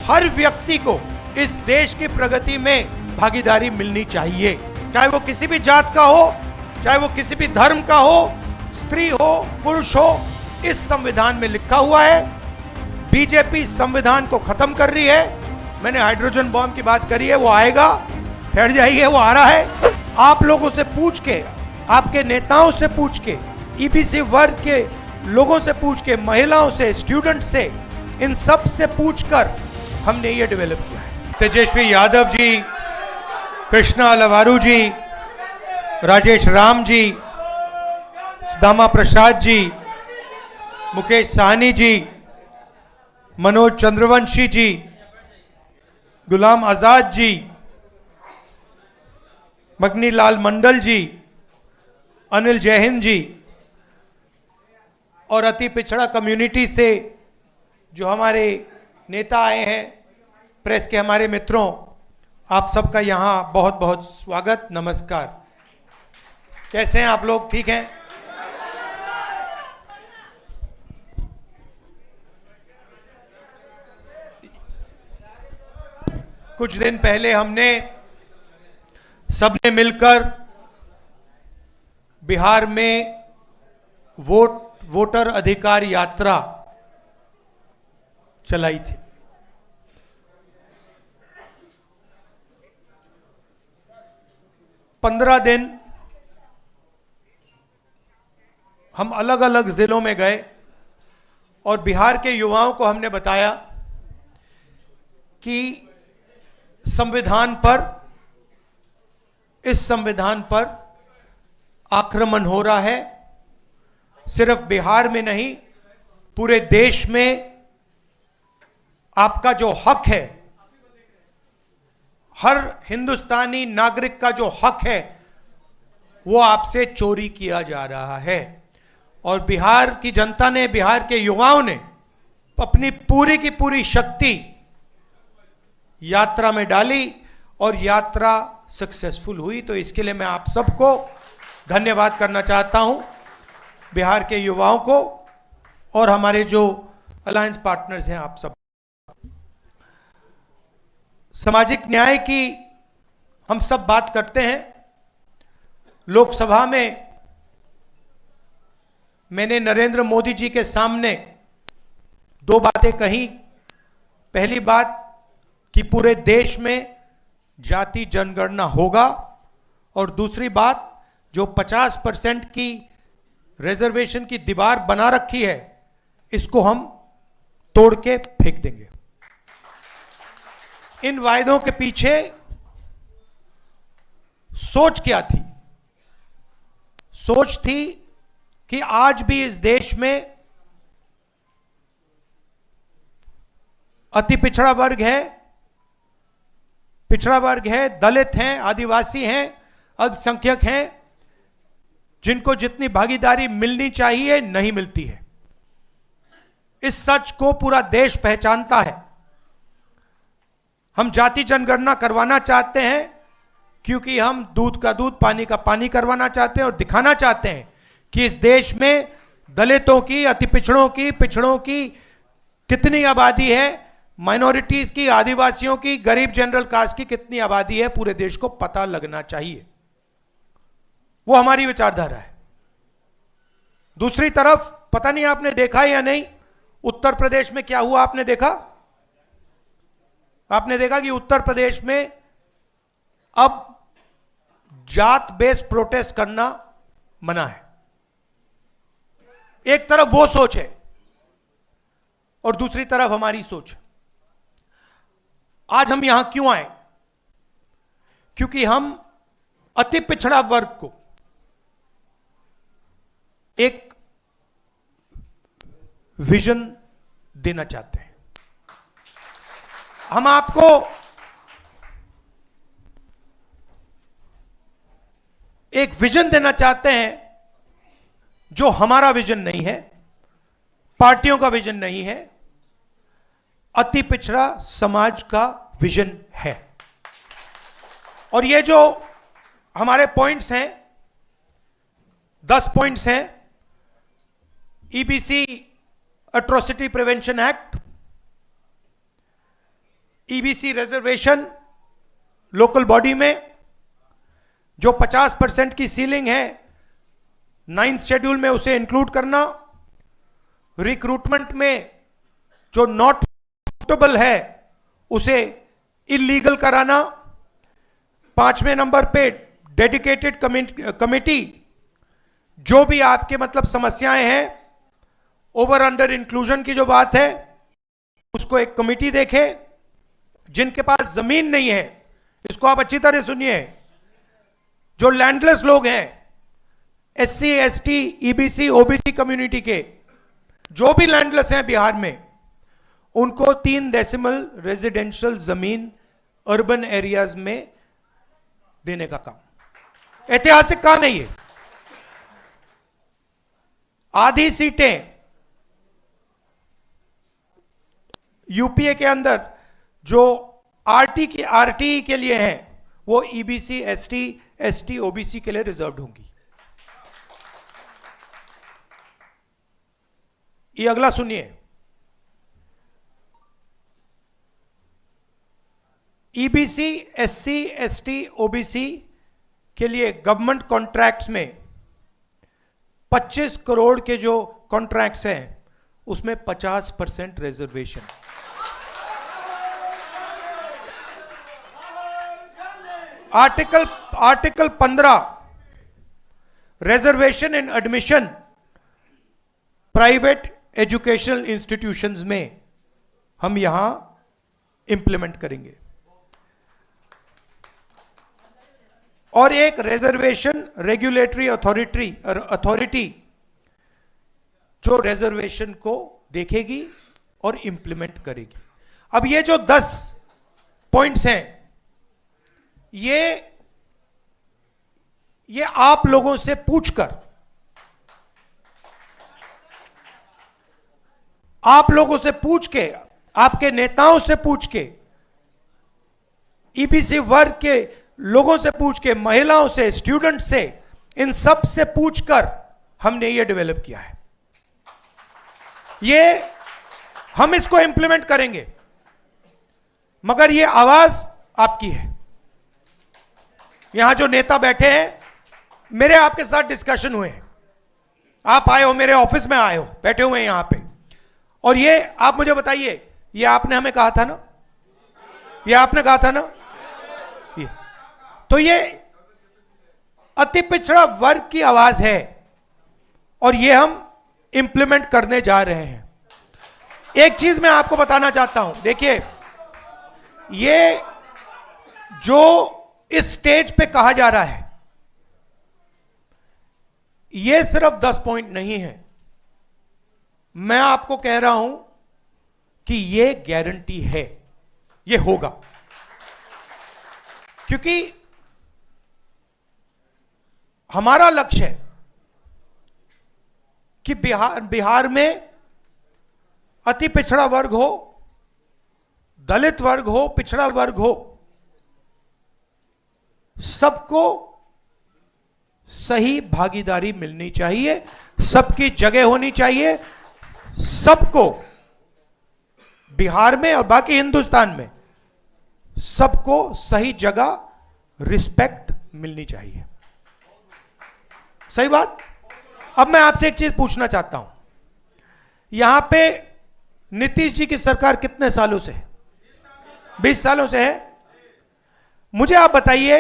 हर व्यक्ति को इस देश की प्रगति में भागीदारी मिलनी चाहिए, चाहे वो किसी भी जात का हो, चाहे वो किसी भी धर्म का हो, स्त्री हो, पुरुष हो। इस संविधान में लिखा हुआ है। बीजेपी संविधान को खत्म कर रही है। मैंने हाइड्रोजन बॉम्ब की बात करी है, वो आएगा, ठहर जाइए, वो आ रहा है। आप लोगों से पूछ के, आपके नेताओं से पूछ के, ईबीसी वर्ग के लोगों से पूछ के, महिलाओं से, स्टूडेंट से, इन सब से पूछकर हमने ये डेवलप किया है। तेजस्वी यादव जी, कृष्णा लवारू जी, राजेश राम जी, दामा प्रसाद जी, मुकेश साहनी जी, मनोज चंद्रवंशी जी, गुलाम आजाद जी, मगनी लाल मंडल जी, अनिल जयहिंद जी, और अति पिछड़ा कम्युनिटी से जो हमारे नेता आए हैं, प्रेस के हमारे मित्रों, आप सबका यहाँ बहुत बहुत स्वागत, नमस्कार। कैसे हैं आप लोग? ठीक हैं? कुछ दिन पहले हमने सबने मिलकर बिहार में वोटर अधिकार यात्रा चलाई थी। पंद्रह दिन हम अलग अलग जिलों में गए और बिहार के युवाओं को हमने बताया कि संविधान पर, इस संविधान पर आक्रमण हो रहा है। सिर्फ बिहार में नहीं, पूरे देश में आपका जो हक है, हर हिंदुस्तानी नागरिक का जो हक है, वो आपसे चोरी किया जा रहा है। और बिहार की जनता ने, बिहार के युवाओं ने अपनी पूरी की पूरी शक्ति यात्रा में डाली और यात्रा सक्सेसफुल हुई। तो इसके लिए मैं आप सबको धन्यवाद करना चाहता हूं, बिहार के युवाओं को और हमारे जो अलायंस पार्टनर्स हैं, आप सब। सामाजिक न्याय की हम सब बात करते हैं। लोकसभा में मैंने नरेंद्र मोदी जी के सामने दो बातें कही। पहली बात कि पूरे देश में जाति जनगणना होगा, और दूसरी बात, जो 50% की रिजर्वेशन की दीवार बना रखी है, इसको हम तोड़ के फेंक देंगे। इन वायदों के पीछे सोच क्या थी? सोच थी कि आज भी इस देश में अति पिछड़ा वर्ग है, पिछड़ा वर्ग है, दलित हैं, आदिवासी हैं, अल्पसंख्यक हैं, जिनको जितनी भागीदारी मिलनी चाहिए नहीं मिलती है। इस सच को पूरा देश पहचानता है। हम जाति जनगणना करवाना चाहते हैं क्योंकि हम दूध का दूध, पानी का पानी करवाना चाहते हैं और दिखाना चाहते हैं कि इस देश में दलितों की, अति पिछड़ों की कितनी आबादी है, माइनॉरिटीज की, आदिवासियों की, गरीब जनरल कास्ट की कितनी आबादी है, पूरे देश को पता लगना चाहिए। वो हमारी विचारधारा है। दूसरी तरफ, पता नहीं आपने देखा या नहीं, उत्तर प्रदेश में क्या हुआ? आपने देखा? आपने देखा कि उत्तर प्रदेश में अब जात बेस्ड प्रोटेस्ट करना मना है। एक तरफ वो सोच है और दूसरी तरफ हमारी सोच। आज हम यहां क्यों आए? क्योंकि हम अति पिछड़ा वर्ग को एक विजन देना चाहते हैं। हम आपको एक विजन देना चाहते हैं जो हमारा विजन नहीं है, पार्टियों का विजन नहीं है, अति पिछड़ा समाज का विजन है। और ये जो हमारे पॉइंट्स हैं, 10 पॉइंट्स हैं। EBC atrocity prevention act, EBC reservation local body में जो 50% की सीलिंग है 9th शेड्यूल में उसे इंक्लूड करना, रिक्रूटमेंट में जो नॉट सूटेबल है उसे इलीगल कराना, 5वें नंबर पे डेडिकेटेड कमेटी जो भी आपके मतलब समस्याएं हैं, ओवर अंडर इंक्लूजन की जो बात है उसको एक कमेटी देखे। जिनके पास जमीन नहीं है, इसको आप अच्छी तरह सुनिए, जो लैंडलेस लोग हैं, SC ST EBC OBC community के जो भी लैंडलेस हैं बिहार में, उनको 3 डेसिमल रेजिडेंशियल जमीन अर्बन एरियाज में देने का काम, ऐतिहासिक काम है ये। आधी सीटें यूपीए के अंदर जो आरटी के लिए हैं वो ईबीसी एसटी एसटी ओबीसी के लिए रिजर्व्ड होंगी। ये अगला सुनिए, ईबीसी एससी एसटी ओबीसी के लिए गवर्नमेंट कॉन्ट्रैक्ट्स में 25 करोड़ के जो कॉन्ट्रैक्ट्स हैं उसमें 50% रिजर्वेशन। आर्टिकल 15 रिजर्वेशन इन एडमिशन प्राइवेट एजुकेशनल इंस्टीट्यूशंस में हम यहां इंप्लीमेंट करेंगे। और एक रिजर्वेशन रेगुलेटरी अथॉरिटी जो रिजर्वेशन को देखेगी और इंप्लीमेंट करेगी। अब ये जो 10 पॉइंट्स हैं, ये आप लोगों से पूछकर, आप लोगों से पूछ के, आपके नेताओं से पूछ के, ईबीसी वर्ग के लोगों से पूछ के, महिलाओं से, स्टूडेंट से, इन सब से पूछकर हमने ये डेवलप किया है। ये हम इसको इंप्लीमेंट करेंगे, मगर ये आवाज आपकी है। यहां जो नेता बैठे हैं, मेरे आपके साथ डिस्कशन हुए हैं, आप आए हो, मेरे ऑफिस में आए हो, बैठे हुए हैं यहां पे, और ये आप मुझे बताइए, ये आपने हमें कहा था ना, ये आपने कहा था ना, तो ये अति पिछड़ा वर्ग की आवाज है और ये हम इंप्लीमेंट करने जा रहे हैं। एक चीज मैं आपको बताना चाहता हूं, देखिए, ये जो इस स्टेज पे कहा जा रहा है, ये सिर्फ 10 पॉइंट नहीं है। मैं आपको कह रहा हूं कि ये गारंटी है, ये होगा, क्योंकि हमारा लक्ष्य है कि बिहार में अति पिछड़ा वर्ग हो, दलित वर्ग हो, पिछड़ा वर्ग हो, सबको सही भागीदारी मिलनी चाहिए, सबकी जगह होनी चाहिए, सबको बिहार में और बाकी हिंदुस्तान में सबको सही जगह, रिस्पेक्ट मिलनी चाहिए। सही बात। अब मैं आपसे एक चीज पूछना चाहता हूं, यहां पे नीतीश जी की सरकार कितने सालों से है? 20 सालों से है। मुझे आप बताइए,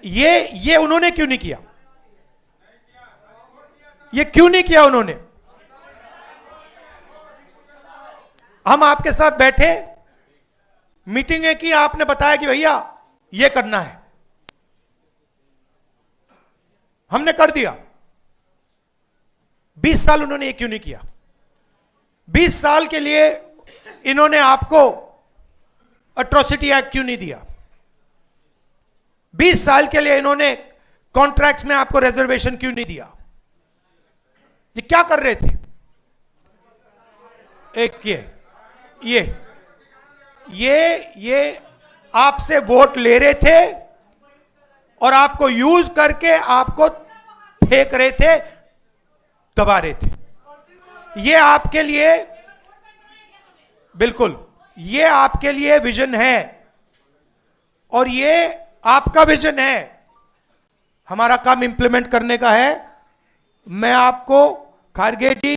ये उन्होंने क्यों नहीं किया? ये क्यों नहीं किया उन्होंने? हम आपके साथ बैठे, मीटिंगें की, आपने बताया कि भैया ये करना है, हमने कर दिया। 20 साल उन्होंने ये क्यों नहीं किया? 20 साल के लिए इन्होंने आपको एट्रोसिटी एक्ट क्यों नहीं दिया? 20 साल के लिए इन्होंने कॉन्ट्रैक्ट्स में आपको रिजर्वेशन क्यों नहीं दिया? ये क्या कर रहे थे? एक ये आपसे वोट ले रहे थे और आपको यूज करके आपको फेंक रहे थे, दबा रहे थे। ये आपके लिए, बिल्कुल, ये आपके लिए विजन है और ये आपका विजन है। हमारा काम इंप्लीमेंट करने का है। मैं आपको खारगे जी,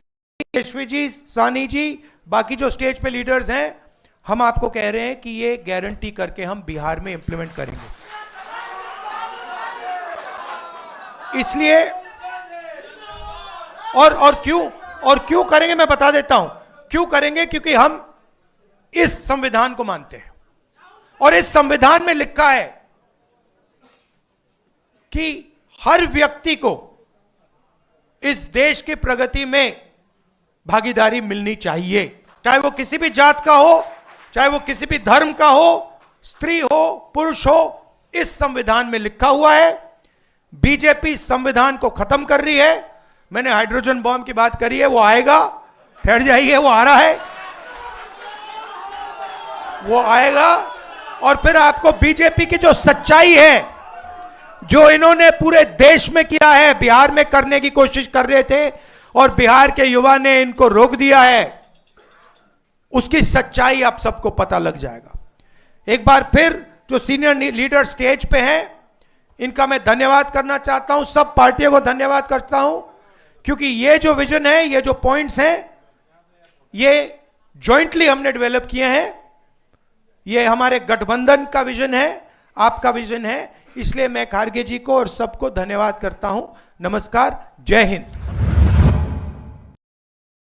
यशवी जी, सानी जी, बाकी जो स्टेज पे लीडर्स हैं, हम आपको कह रहे हैं कि ये गारंटी करके हम बिहार में इंप्लीमेंट करेंगे। इसलिए और क्यों करेंगे मैं बता देता हूं। क्यों करेंगे? क्योंकि हम इस संविधान को मानते हैं और इस संविधान में लिखा है कि हर व्यक्ति को इस देश की प्रगति में भागीदारी मिलनी चाहिए, चाहे वो किसी भी जात का हो, चाहे वो किसी भी धर्म का हो, स्त्री हो, पुरुष हो। इस संविधान में लिखा हुआ है। बीजेपी संविधान को खत्म कर रही है। मैंने हाइड्रोजन बॉम्ब की बात करी है, वो आएगा, ठहर जाइए, वो आ रहा है, वो आएगा। और फिर आपको बीजेपी की जो सच्चाई है, जो इन्होंने पूरे देश में किया है, बिहार में करने की कोशिश कर रहे थे और बिहार के युवा ने इनको रोक दिया है, उसकी सच्चाई आप सबको पता लग जाएगा। एक बार फिर जो सीनियर लीडर स्टेज पे हैं, इनका मैं धन्यवाद करना चाहता हूं। सब पार्टियों को धन्यवाद करता हूं, क्योंकि ये जो विजन है, ये जो पॉइंट्स हैं, ये जॉइंटली हमने डेवलप किए हैं। ये हमारे गठबंधन का विजन है, आपका विजन है। इसलिए मैं खारगे जी को और सबको धन्यवाद करता हूं। नमस्कार, जय हिंद।